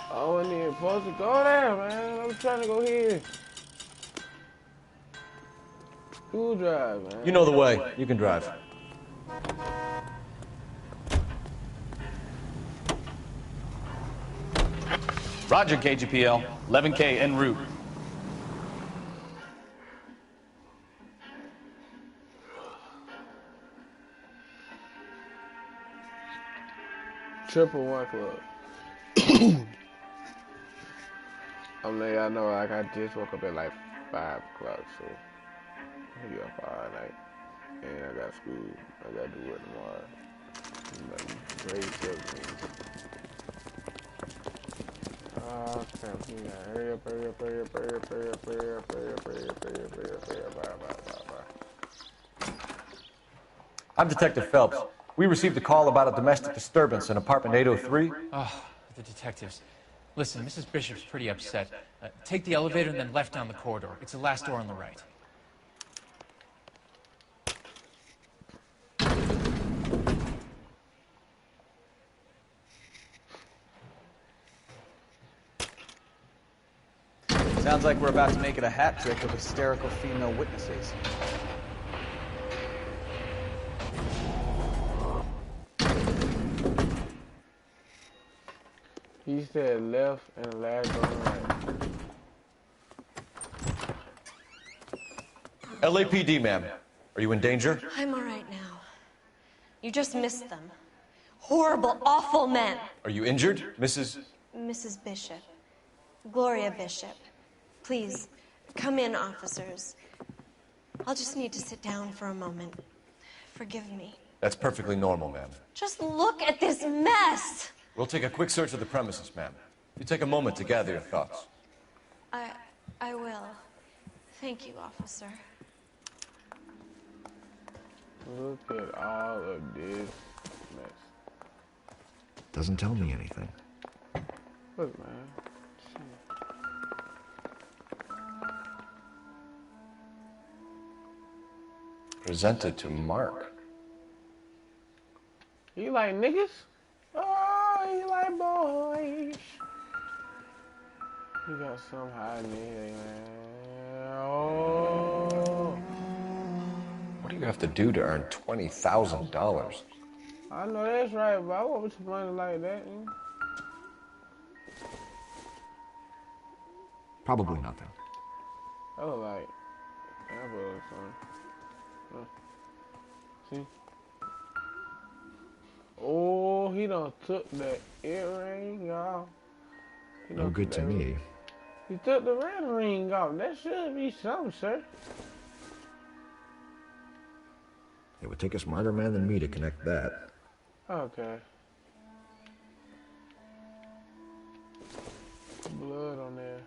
I wasn't even supposed to go there, man. I'm trying to go here. You drive, man. You know the way. You can drive. Roger, KGPL. 11K en route. Triple One Club. I'm letting y'all know, like, I just woke up at like 5 o'clock, so I'll be up all night. And I got school. I got to do it tomorrow. Like, grade 7. Oh, crap. You gotta hurry up, hurry up, hurry up, hurry up, hurry up, hurry up, hurry up, hurry up, hurry up, hurry up, hurry up, bye. I'm Detective Phelps. We received a call about a domestic disturbance in apartment 803. Oh, the detectives. Listen, Mrs. Bishop's pretty upset. Take the elevator and then left down the corridor. It's the last door on the right. Sounds like we're about to make it a hat trick of hysterical female witnesses. He said left and last on the right. LAPD, ma'am. Are you in danger? I'm all right now. You just missed them. Horrible, awful men. Are you injured, Mrs.? Mrs. Bishop. Gloria Bishop. Please, come in, officers. I'll just need to sit down for a moment. Forgive me. That's perfectly normal, ma'am. Just look at this mess! We'll take a quick search of the premises, ma'am. You take a moment to gather your thoughts. I will. Thank you, officer. Look at all of this mess. Doesn't tell me anything. Look, man. Presented to Mark. You like niggas? Oh, you like boys. You got some high nigga, man. Oh. What do you have to do to earn $20,000? I know that's right, but I want some money like that. Probably nothing. I was like, I was something. See? he done took the earring off. No good to me. He took the red ring off. That should be something, sir. It would take a smarter man than me to connect that. Okay. Blood on there.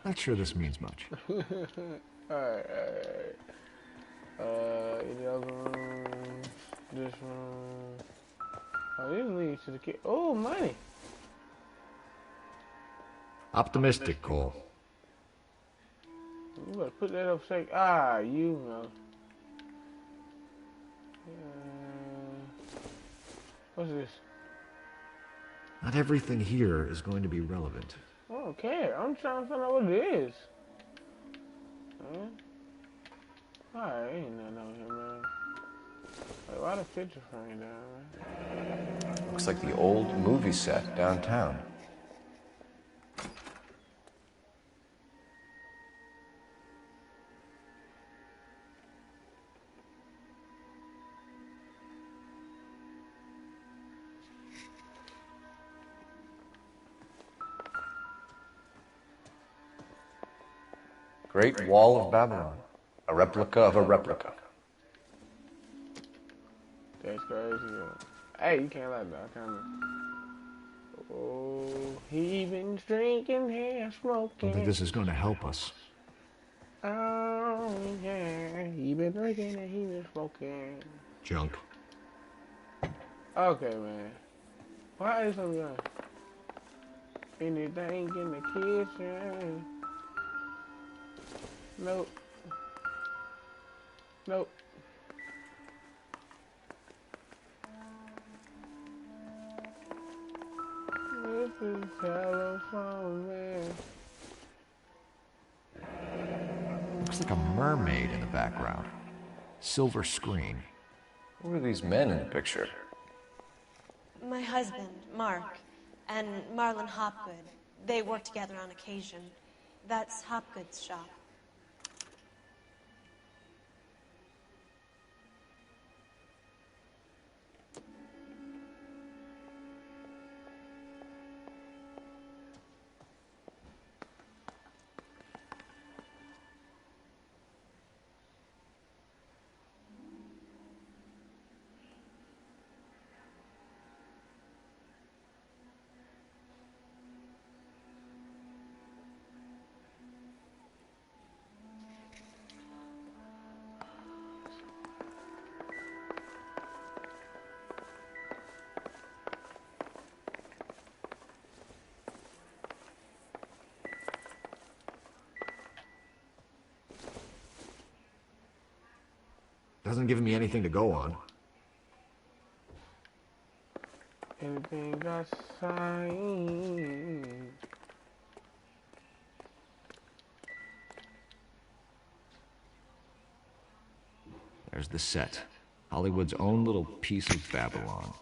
Not sure this means much. Alright. Any other room? This room. Oh, this leads to the kid. Oh, money. Optimistic, Cole. You better put that up straight. Ah, you know. What's this? Not everything here is going to be relevant. I don't care. I'm trying to find out what it is. Alright, ain't nothing out here, man. Like, why the picture frame down, man? Looks like the old movie set downtown. Great Wall of Babylon. A replica of a replica. That's crazy. Hey, you can't let that kind of. Oh, he been drinking and I smoking. don't think this is going to help us. Oh, yeah. He been drinking and he been smoking. Junk. Okay, man. Why is something wrong? Anything in the kitchen? Nope. Nope. This is telephone, man. Looks like a mermaid in the background. Silver screen. Who are these men in the picture? My husband, Mark, and Marlon Hopgood. They work together on occasion. That's Hopgood's shop. Doesn't give me anything to go on. Anything got signed. There's the set. Hollywood's own little piece of Babylon.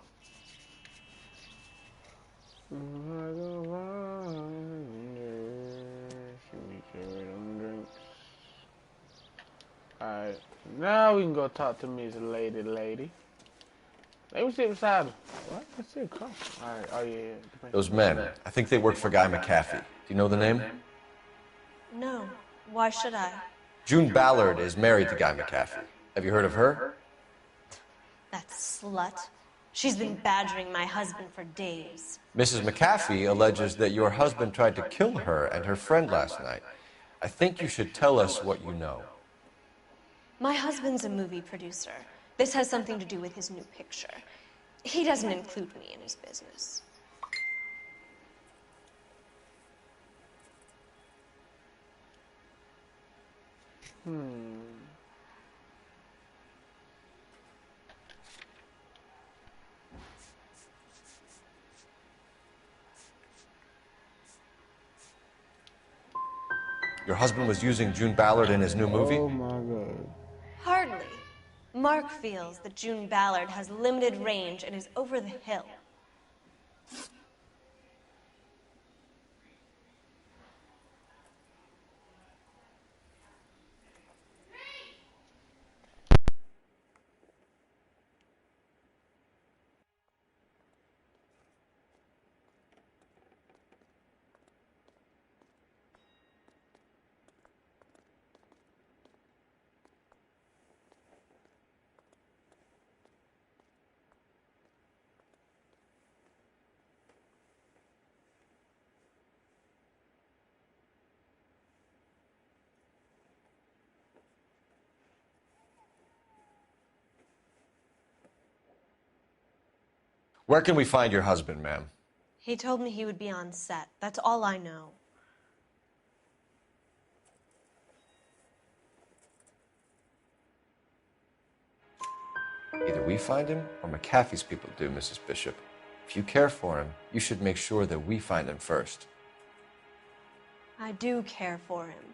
Alright, now we can go talk to Miss Lady. Let me sit beside him. What? Let's sit across. Alright, oh yeah. Those men, I think they work for Guy McAfee. Do you know the name? No. Why should I? June Ballard is married to Guy McAfee. Have you heard of her? That slut. She's been badgering my husband for days. Mrs. McAfee alleges that your husband tried to kill her and her friend last night. I think you should tell us what you know. My husband's a movie producer. This has something to do with his new picture. He doesn't include me in his business. Your husband was using June Ballard in his new movie? Oh my God. Hardly. Mark feels that June Ballard has limited range and is over the hill. Where can we find your husband, ma'am? He told me he would be on set. That's all I know. Either we find him or McAfee's people do, Mrs. Bishop. If you care for him, you should make sure that we find him first. I do care for him,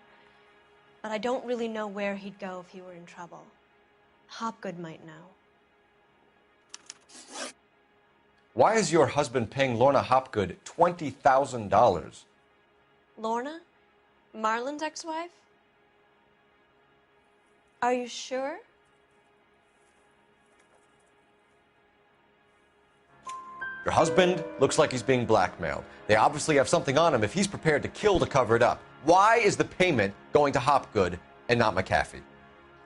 but I don't really know where he'd go if he were in trouble. Hopgood might know. Why is your husband paying Lorna Hopgood $20,000? Lorna? Marlon's ex-wife? Are you sure? Your husband looks like he's being blackmailed. They obviously have something on him if he's prepared to kill to cover it up. Why is the payment going to Hopgood and not McAfee?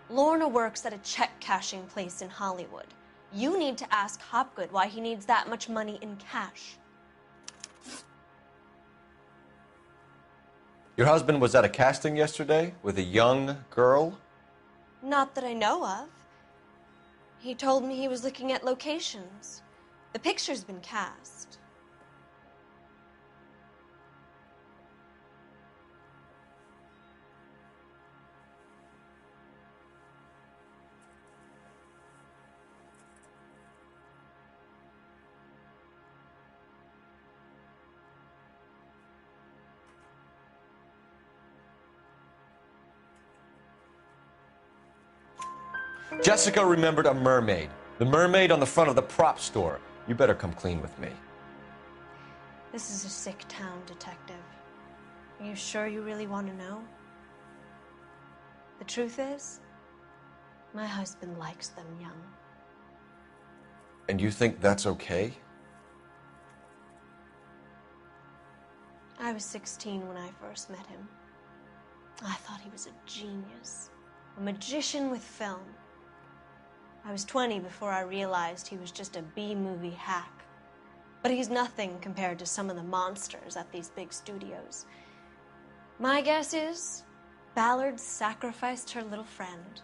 Lorna works at a check-cashing place in Hollywood. You need to ask Hopgood why he needs that much money in cash. Your husband was at a casting yesterday with a young girl? Not that I know of. He told me he was looking at locations. The picture's been cast. Jessica remembered a mermaid. The mermaid on the front of the prop store. You better come clean with me. This is a sick town, Detective. Are you sure you really want to know? The truth is, my husband likes them young. And you think that's okay? I was 16 when I first met him. I thought he was a genius, a magician with film. I was 20 before I realized he was just a B-movie hack. But he's nothing compared to some of the monsters at these big studios. My guess is Ballard sacrificed her little friend.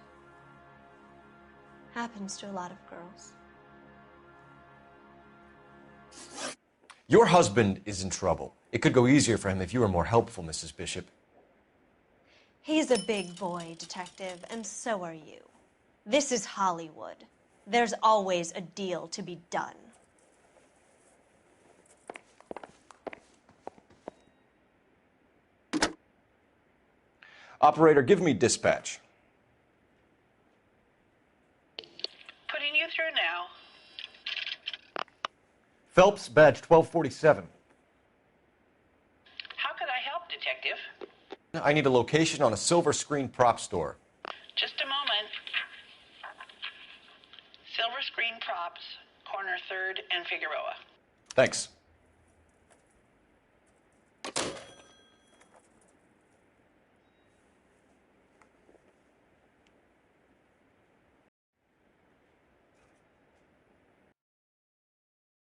Happens to a lot of girls. Your husband is in trouble. It could go easier for him if you were more helpful, Mrs. Bishop. He's a big boy, Detective, and so are you. This is Hollywood. There's always a deal to be done. Operator, give me dispatch. Putting you through now. Phelps, badge 1247. How could I help, Detective? I need a location on a silver screen prop store. Just a moment. Silver Screen Props, corner 3rd and Figueroa. Thanks.